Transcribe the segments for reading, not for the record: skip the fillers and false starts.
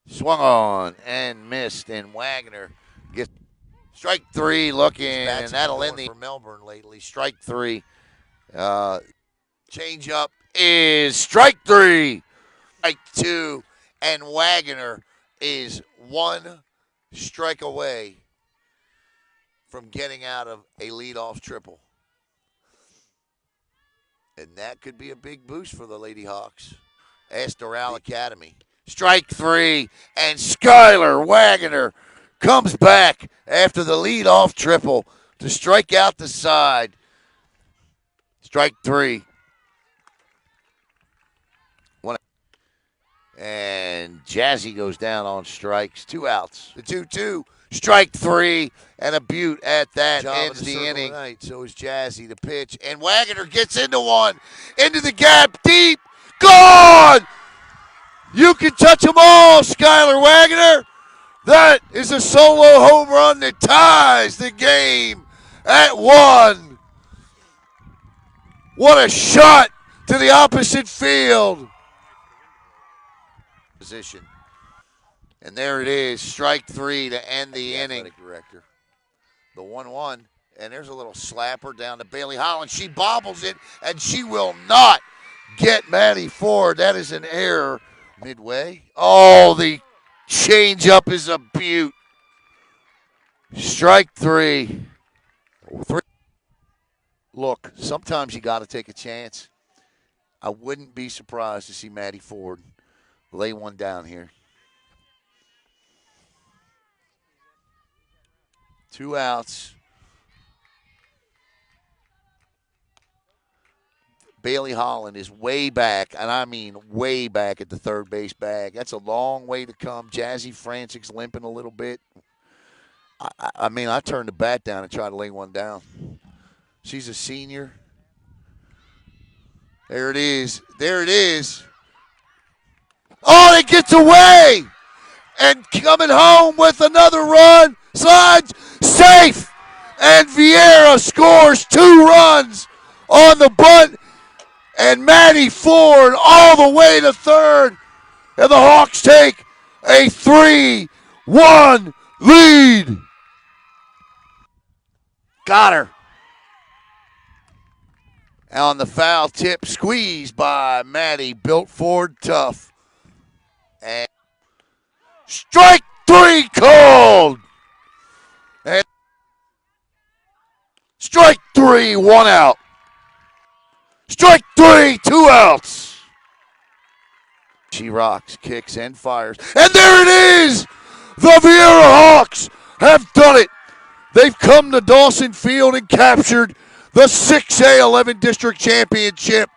Swung on and missed, and Waggoner gets strike three looking, and that'll end the for Melbourne lately. Strike three. Change up is strike three. Strike two, and Waggoner is one strike away from getting out of a leadoff triple. And that could be a big boost for the Lady Hawks. Ask Doral Academy. Strike three, and Skylar Waggoner comes back after the leadoff triple to strike out the side. Strike three. And Jazzy goes down on strikes. 2 outs. The 2-2. Strike three, and a beaut at that ends the inning. Tonight. So is Jazzy, the pitch. And Waggoner gets into one. Into the gap, deep. Gone! You can touch them all, Skylar Waggoner. That is a solo home run that ties the game at 1. What a shot to the opposite field. Position. And there it is, strike three to end the inning. Director. The 1-1, and there's a little slapper down to Bailey Holland. She bobbles it, and she will not get Maddie Ford. That is an error. Midway. Oh, the changeup is a beaut. Strike three. Look, sometimes you got to take a chance. I wouldn't be surprised to see Maddie Ford lay one down here. 2 outs. Bailey Holland is way back, and I mean way back at the third base bag. That's a long way to come. Jazzy Francik's limping a little bit. I turned the bat down and tried to lay one down. She's a senior. There it is. There it is. Oh, it gets away! And coming home with another run. Slides. Safe! And Viera scores 2 runs on the bunt. And Maddie Ford all the way to third. And the Hawks take a 3-1 lead. Got her. On the foul tip, squeezed by Maddie, built Ford tough. And strike three called. And strike three, 1 out. Strike three, 2 outs. She rocks, kicks, and fires. And there it is! The Viera Hawks have done it. They've come to Dawson Field and captured the 6A-11 District Championship.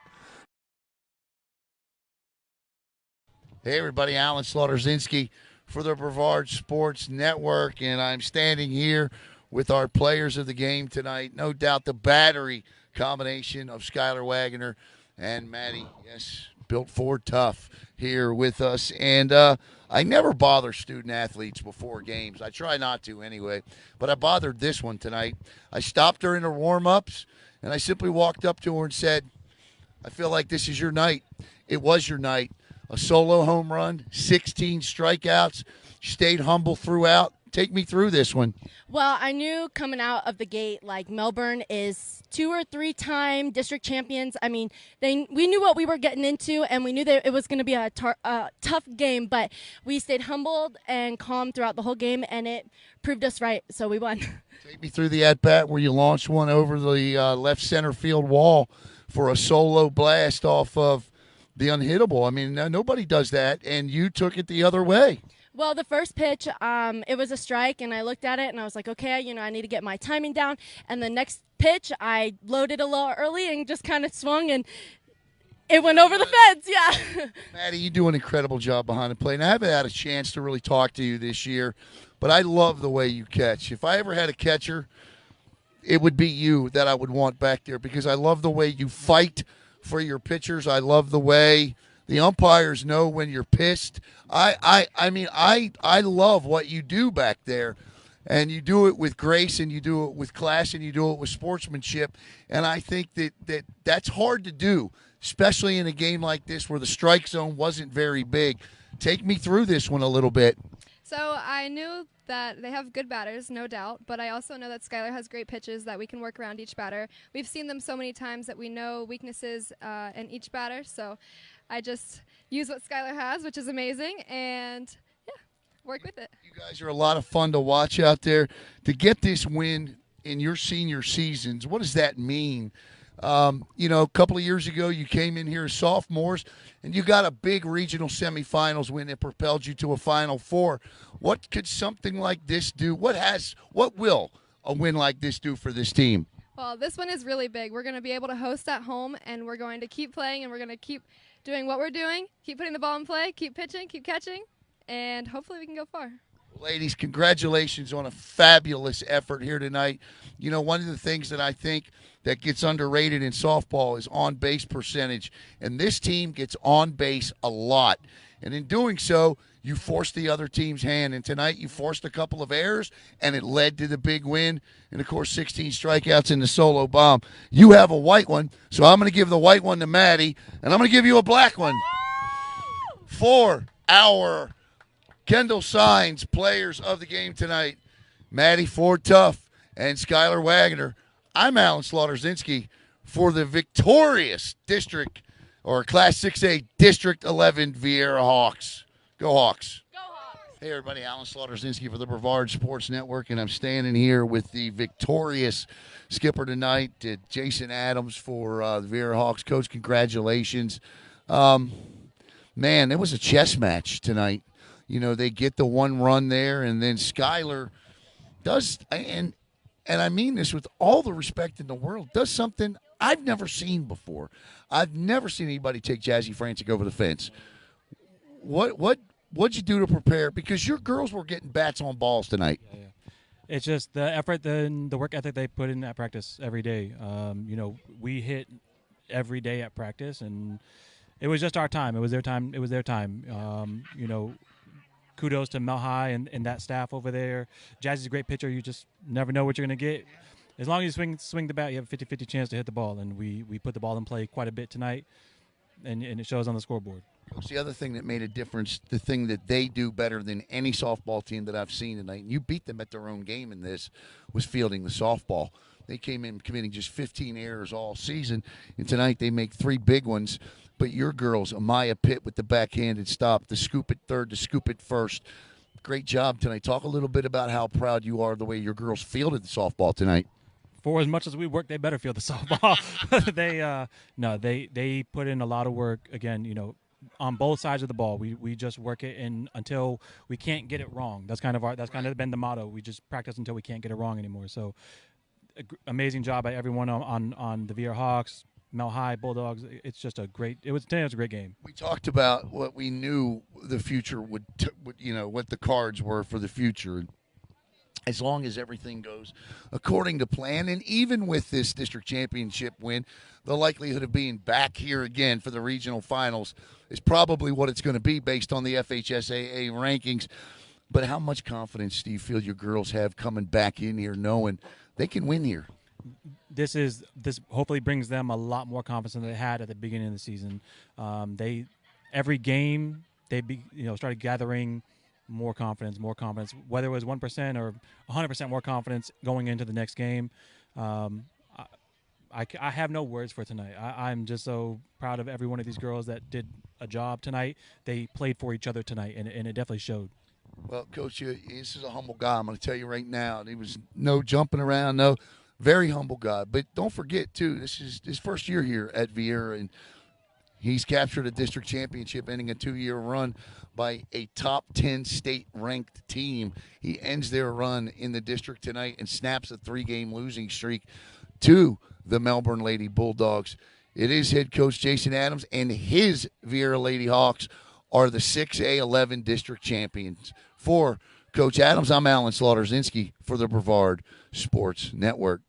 Hey, everybody. Alan Slaughterzinski for the Brevard Sports Network, and I'm standing here with our players of the game tonight. No doubt the battery combination of Skylar Waggoner and Maddie, yes, built Ford tough here with us. And I never bother student athletes before games. I try not to anyway, but I bothered this one tonight. I stopped her in her warm-ups, and I simply walked up to her and said, I feel like this is your night. It was your night. A solo home run, 16 strikeouts, stayed humble throughout. Take me through this one. Well, I knew coming out of the gate, like Melbourne is 2 or 3 time district champions. I mean, we knew what we were getting into, and we knew that it was going to be a tough game, but we stayed humbled and calm throughout the whole game, and it proved us right, so we won. Take me through the at-bat where you launched one over the left center field wall for a solo blast off of the unhittable. I mean, nobody does that, and you took it the other way. Well, the first pitch, it was a strike, and I looked at it, and I was like, okay, I need to get my timing down. And the next pitch, I loaded a little early and just kind of swung, and it went over the fence, yeah. Maddie, you do an incredible job behind the plate. And I haven't had a chance to really talk to you this year, but I love the way you catch. If I ever had a catcher, it would be you that I would want back there because I love the way you fight for your pitchers. I love the way the umpires know when you're pissed. I love what you do back there, and you do it with grace, and you do it with class, and you do it with sportsmanship. And I think that's hard to do, especially in a game like this where the strike zone wasn't very big. Take me through this one a little bit. So I knew that they have good batters, no doubt, but I also know that Skylar has great pitches that we can work around each batter. We've seen them so many times that we know weaknesses in each batter, so I just use what Skylar has, which is amazing, and work with it. You guys are a lot of fun to watch out there. To get this win in your senior seasons, what does that mean? A couple of years ago, you came in here as sophomores, and you got a big regional semifinals win that propelled you to a Final Four. What could something like this do? What will a win like this do for this team? Well, this one is really big. We're going to be able to host at home, and we're going to keep playing, and we're going to keep doing what we're doing, keep putting the ball in play, keep pitching, keep catching, and hopefully we can go far. Ladies, congratulations on a fabulous effort here tonight. One of the things that I think that gets underrated in softball is on-base percentage, and this team gets on base a lot. And in doing so, you forced the other team's hand, and tonight you forced a couple of errors, and it led to the big win. And, of course, 16 strikeouts in the solo bomb. You have a white one, so I'm going to give the white one to MADDIE, and I'm going to give you a black one for our Kendall Signs players of the game tonight. MADDIE Ford Tough and Skylar Waggoner. I'm Alan Slaughter-Zinski for the victorious district or Class 6A District 11 Viera Hawks. Go Hawks. Go Hawks. Hey, everybody. Alan Slaughter-Zinski for the Brevard Sports Network, and I'm standing here with the victorious skipper tonight, Jason Adams for the Viera Hawks. Coach, congratulations. Man, it was a chess match tonight. They get the one run there, and then Skylar does, and I mean this with all the respect in the world, does something I've never seen before. I've never seen anybody take Jazzy Francik over the fence. What'd you do to prepare? Because your girls were getting bats on balls tonight. Yeah. It's just the effort and the work ethic they put in at practice every day. We hit every day at practice, and it was just our time. It was their time. It was their time. Kudos to Mel High and that staff over there. Jazzy's a great pitcher. You just never know what you're going to get. As long as you swing the bat, you have a 50-50 chance to hit the ball. And we put the ball in play quite a bit tonight, and it shows on the scoreboard. The other thing that made a difference, the thing that they do better than any softball team that I've seen tonight, and you beat them at their own game in this, was fielding the softball. They came in committing just 15 errors all season, and tonight they make 3 big ones. But your girls, Amaya Pitt with the backhanded stop, the scoop at third, the scoop at first. Great job tonight. Talk a little bit about how proud you are the way your girls fielded the softball tonight. For as much as we work, they better field the softball. They put in a lot of work. Again, on both sides of the ball, we just work it in until we can't get it wrong. That's kind of been the motto. We just practice until we can't get it wrong anymore. So, amazing job by everyone on the Viera Hawks. Mel High Bulldogs. It was a great game. We talked about what we knew the future would what the cards were for the future. As long as everything goes according to plan, and even with this district championship win, the likelihood of being back here again for the regional finals is probably what it's going to be based on the FHSAA rankings. But how much confidence do you feel your girls have coming back in here knowing they can win here? This hopefully brings them a lot more confidence than they had at the beginning of the season. Every game they started gathering more confidence, whether it was 1% or 100% more confidence going into the next game. I have no words for tonight. I'm just so proud of every one of these girls that did a job tonight. They played for each other tonight, and it definitely showed. Well, Coach, this is a humble guy. I'm going to tell you right now. He was no jumping around, no. Very humble guy. But don't forget, too, this is his first year here at Viera, and he's captured a district championship, ending a 2-year run by a top 10 state-ranked team. He ends their run in the district tonight and snaps a 3-game losing streak to the Melbourne Lady Bulldogs. It is head coach Jason Adams, and his Viera Lady Hawks are the 6A-11 district champions. For Coach Adams, I'm Alan Slaughter-Zinski for the Brevard Sports Network.